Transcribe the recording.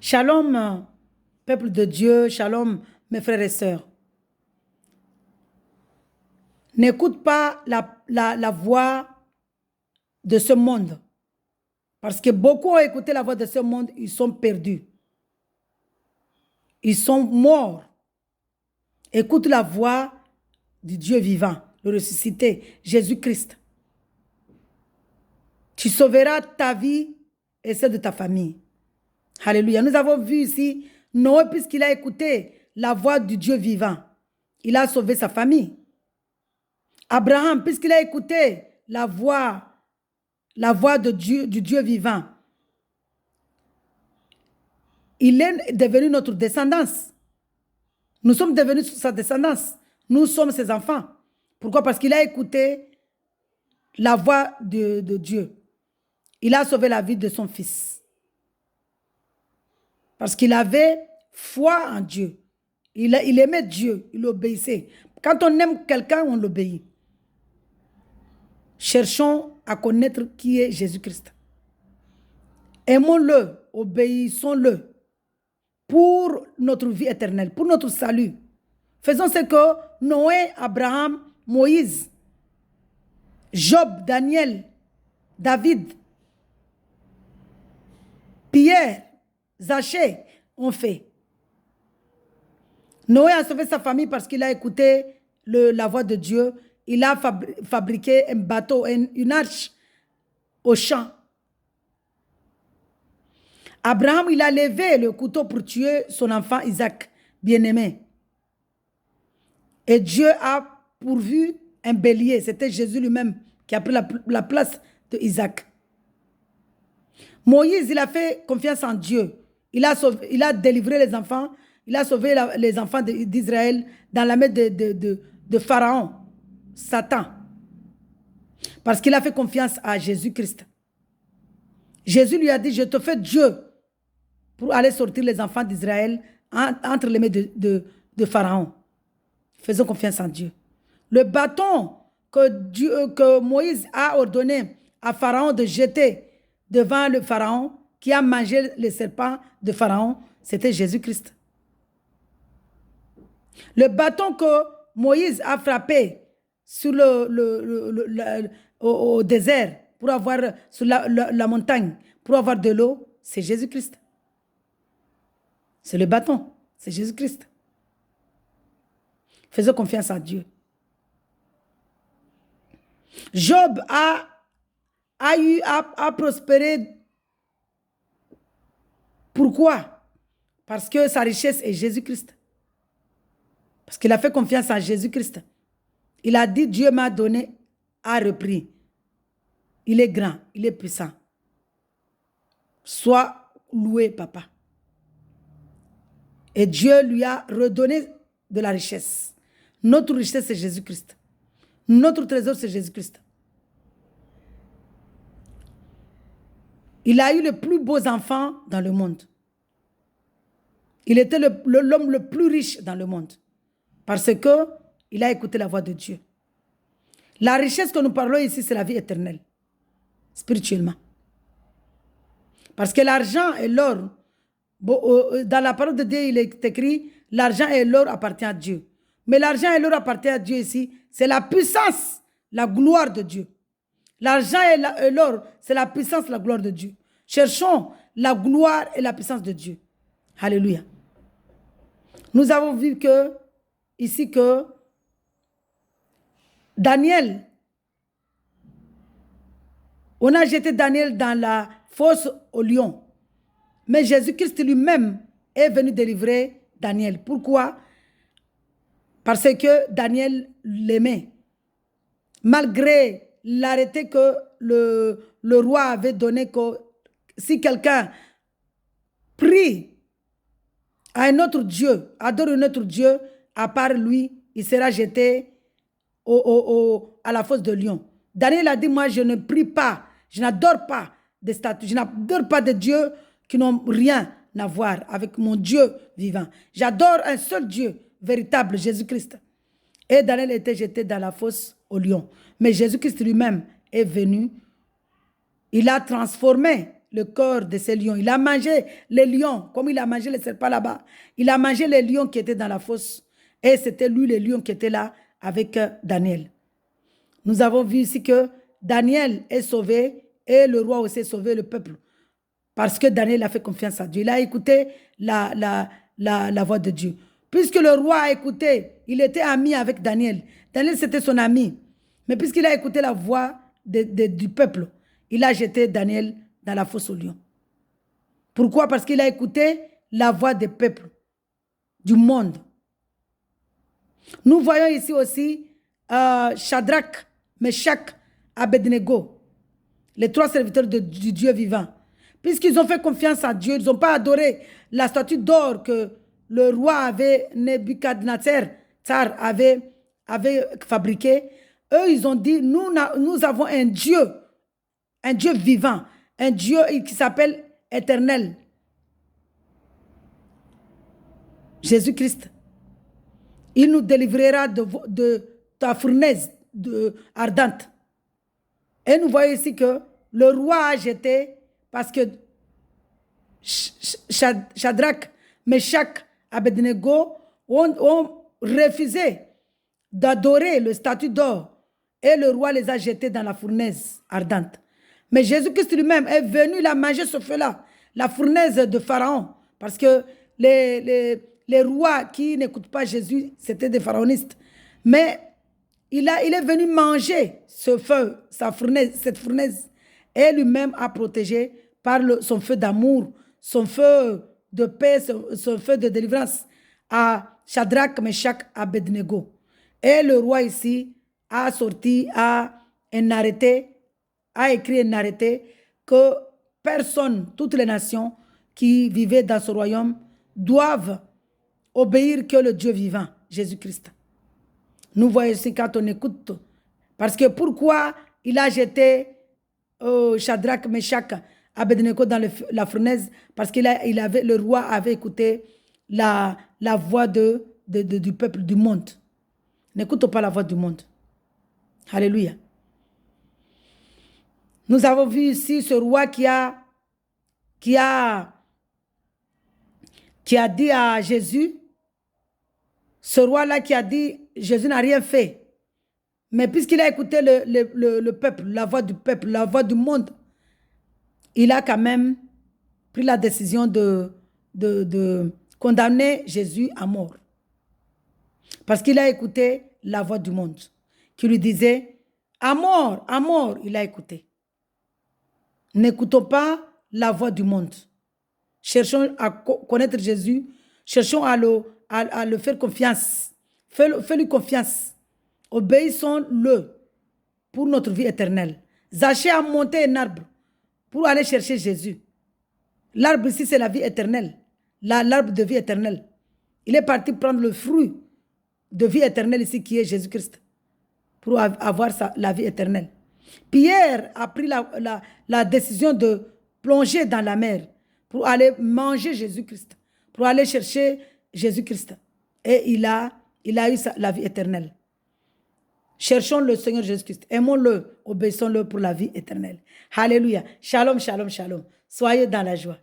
Shalom, peuple de Dieu, shalom, mes frères et sœurs. N'écoute pas la voix de ce monde. Parce que beaucoup ont écouté la voix de ce monde, ils sont perdus. Ils sont morts. Écoute la voix du Dieu vivant, le ressuscité, Jésus-Christ. Tu sauveras ta vie et celle de ta famille. Alléluia. Nous avons vu ici Noé, puisqu'il a écouté la voix du Dieu vivant, il a sauvé sa famille. Abraham, puisqu'il a écouté la voix de Dieu, du Dieu vivant, il est devenu notre descendance. Nous sommes devenus sa descendance. Nous sommes ses enfants. Pourquoi? Parce qu'il a écouté la voix de Dieu. Il a sauvé la vie de son fils. Parce qu'il avait foi en Dieu. Il aimait Dieu. Il obéissait. Quand on aime quelqu'un, on l'obéit. Cherchons à connaître qui est Jésus-Christ. Aimons-le, obéissons-le pour notre vie éternelle, pour notre salut. Faisons ce que Noé, Abraham, Moïse, Job, Daniel, David, Pierre, Zachée ont fait. Noé a sauvé sa famille parce qu'il a écouté la voix de Dieu. Il a fabriqué un bateau, une arche au champ. Abraham, il a levé le couteau pour tuer son enfant Isaac, bien-aimé. Et Dieu a pourvu un bélier. C'était Jésus lui-même qui a pris la place de Isaac. Moïse, il a fait confiance en Dieu. Il a délivré les enfants. Il a sauvé les enfants d'Israël dans la main de Pharaon, Satan. Parce qu'il a fait confiance à Jésus-Christ. Jésus lui a dit, je te fais Dieu pour aller sortir les enfants d'Israël entre les mains de Pharaon. Faisons confiance en Dieu. Le bâton que Moïse a ordonné à Pharaon de jeter devant le Pharaon, qui a mangé les serpents de Pharaon, c'était Jésus-Christ. Le bâton que Moïse a frappé sur au désert, pour avoir sur la montagne, pour avoir de l'eau, c'est Jésus-Christ. C'est le bâton, c'est Jésus-Christ. Faisons confiance à Dieu. Job a prospéré. Pourquoi? Parce que sa richesse est Jésus-Christ. Parce qu'il a fait confiance à Jésus-Christ. Il a dit, Dieu m'a donné, a repris. Il est grand, il est puissant. Sois loué, papa. Et Dieu lui a redonné de la richesse. Notre richesse, c'est Jésus-Christ. Notre trésor, c'est Jésus-Christ. Il a eu les plus beaux enfants dans le monde. Il était l'homme le plus riche dans le monde. Parce qu'il a écouté la voix de Dieu. La richesse que nous parlons ici, c'est la vie éternelle. Spirituellement. Parce que l'argent et l'or, dans la parole de Dieu, il est écrit, l'argent et l'or appartiennent à Dieu. Mais l'argent et l'or appartiennent à Dieu ici, c'est la puissance, la gloire de Dieu. L'argent et l'or, c'est la puissance, la gloire de Dieu. Cherchons la gloire et la puissance de Dieu. Alléluia. Nous avons vu ici que Daniel, on a jeté Daniel dans la fosse au lion. Mais Jésus-Christ lui-même est venu délivrer Daniel. Pourquoi? Parce que Daniel l'aimait. Malgré l'arrêté que le roi avait donné, que si quelqu'un prie à un autre Dieu, adore un autre Dieu, à part lui, il sera jeté à la fosse de lion. Daniel a dit, moi je ne prie pas, je n'adore pas des statues, je n'adore pas des dieux qui n'ont rien à voir avec mon Dieu vivant. J'adore un seul Dieu, véritable, Jésus-Christ. Et Daniel était jeté dans la fosse au lion. Mais Jésus-Christ lui-même est venu. Il a transformé le cœur de ces lions. Il a mangé les lions, comme il a mangé les serpents là-bas. Il a mangé les lions qui étaient dans la fosse. Et c'était lui, les lions qui étaient là avec Daniel. Nous avons vu ici que Daniel est sauvé et le roi aussi est sauvé, le peuple. Parce que Daniel a fait confiance à Dieu. Il a écouté la voix de Dieu. Puisque le roi a écouté, il était ami avec Daniel. Daniel, c'était son ami. Mais puisqu'il a écouté la voix du peuple, il a jeté Daniel dans la fosse aux lions. Pourquoi? Parce qu'il a écouté la voix des peuples, du monde. Nous voyons ici aussi Shadrach, Meshach, Abednego, les 3 serviteurs du Dieu vivant. Puisqu'ils ont fait confiance à Dieu, ils n'ont pas adoré la statue d'or que le roi Nebuchadnezzar avait fabriquée. Eux, ils ont dit, nous avons un Dieu vivant, un Dieu qui s'appelle éternel. Jésus-Christ. Il nous délivrera de ta fournaise ardente. Et nous voyons ici que le roi a jeté, parce que Shadrach, Meshach, Abednego ont refusé d'adorer le statut d'or. Et le roi les a jetés dans la fournaise ardente. Mais Jésus-Christ lui-même est venu, il a mangé ce feu-là, la fournaise de Pharaon. Parce que les rois qui n'écoutent pas Jésus, c'était des pharaonistes. Mais il est venu manger ce feu, cette fournaise. Et lui-même a protégé par son feu d'amour, son feu de paix, son feu de délivrance à Shadrach, Meshach, Abednego. Et le roi ici a sorti, a écrit un arrêté que personne, toutes les nations qui vivaient dans ce royaume doivent obéir que le Dieu vivant, Jésus-Christ. Nous voyons ici quand on écoute. Parce que pourquoi il a jeté Shadrach, Meshach, Abednego dans la fournaise? Parce que le roi avait écouté la voix du peuple, du monde. N'écoute pas la voix du monde. Alléluia. Nous avons vu ici ce roi qui a dit à Jésus, ce roi-là qui a dit, Jésus n'a rien fait. Mais puisqu'il a écouté le peuple, la voix du peuple, la voix du monde, il a quand même pris la décision de condamner Jésus à mort. Parce qu'il a écouté la voix du monde, qui lui disait, à mort, il a écouté. N'écoutons pas la voix du monde. Cherchons à connaître Jésus, cherchons à le faire confiance. Fais-lui confiance. Obéissons-le pour notre vie éternelle. Zachée a monté un arbre pour aller chercher Jésus. L'arbre ici, c'est la vie éternelle. L'arbre de vie éternelle. Il est parti prendre le fruit de vie éternelle ici qui est Jésus-Christ pour avoir la vie éternelle. Pierre a pris la décision de plonger dans la mer pour aller manger Jésus-Christ, pour aller chercher Jésus-Christ. Et il a eu la vie éternelle. Cherchons le Seigneur Jésus-Christ. Aimons-le, obéissons-le pour la vie éternelle. Alléluia. Shalom, shalom, shalom. Soyez dans la joie.